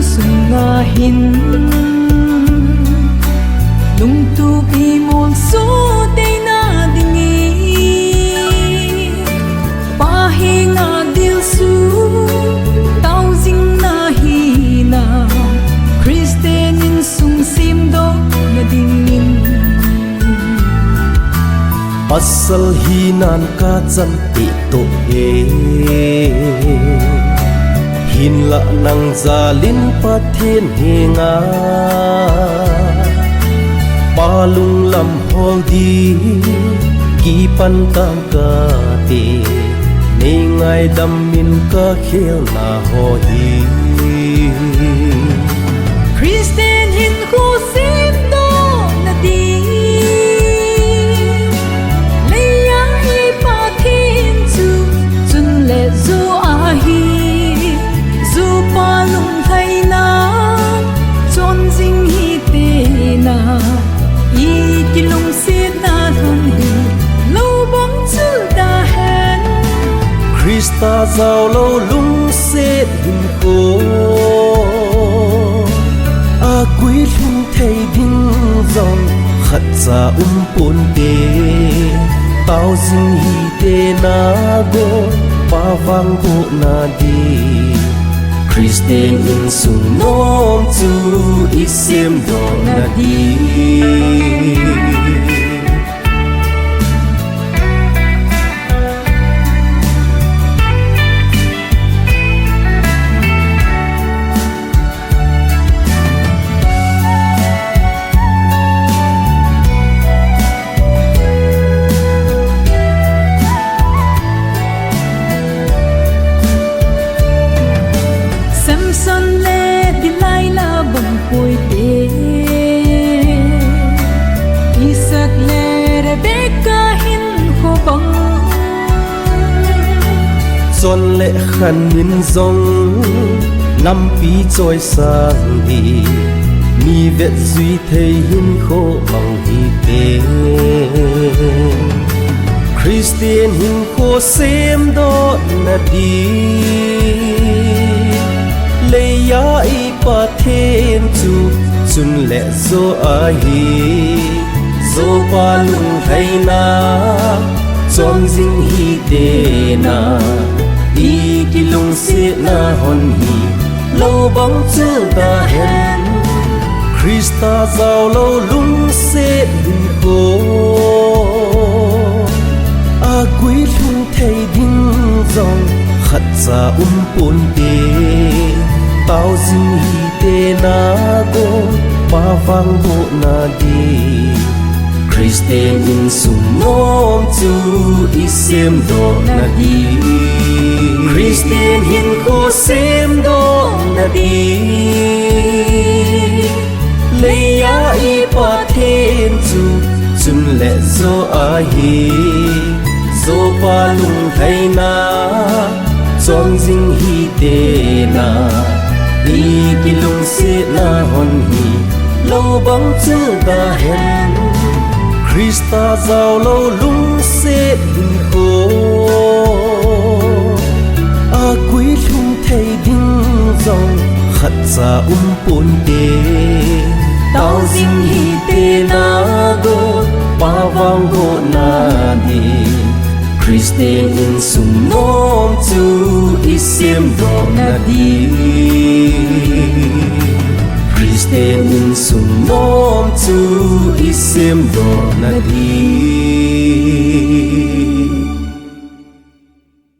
sung nga hin lung tu pi mon su te na dingi pa hi nga dil su tao jing na hi na Christian in sung sim do na dingin pasal hinan ka chan ti to e hin la nang zalin pathin hinga palung lam hol di ki pan tang ka te ne ngai dam min ka khel na ho hi Christian hin ko sim do na di leya hi pathin chu chun le zu a hi zu pa lung thai na chon jing hi te na i ki lung sit na thon hi lo bom chu da hen Krista zao lo lung se hin ko a quý lung thầy đinh dòng khát ra pun te tao dinh hi te na go pa vang bo na di Christian in sung nom chu isem do na di Samson le Delilah bang poi te Isaac le Rebecca hin ho bang son lệ khăn min dòng năm pi trôi sang đi mi vẹt duy thầy hin khô bằng hi tê Christian hin khô xem đó na đi lấy ya y pa thêm chu chun lệ zo a hi zo pa lung thầy na chọn dinh hi tê na đi ki lung se na hon hi lo bang chu da hen Krista zao lo lung se hin ko a quý lung thầy đinh dòng khát ra pun te tao dinh hi te na go pa vang bo na di Christian in sung nom chu isem do na di Christian hin ko sem do na di leya i pa thêm chu chun le zo a hi zo pa lung thai na chong jing hi te na đi ki lung se na hon hi lo bang chu da hen Krista zao lo lung se hin ko a quý lung thầy đinh dòng khát ra pun te tao dinh hi te na go pa vang go na di Christian in sung nom chu isem do na di Christian in sung nom chu isem do na di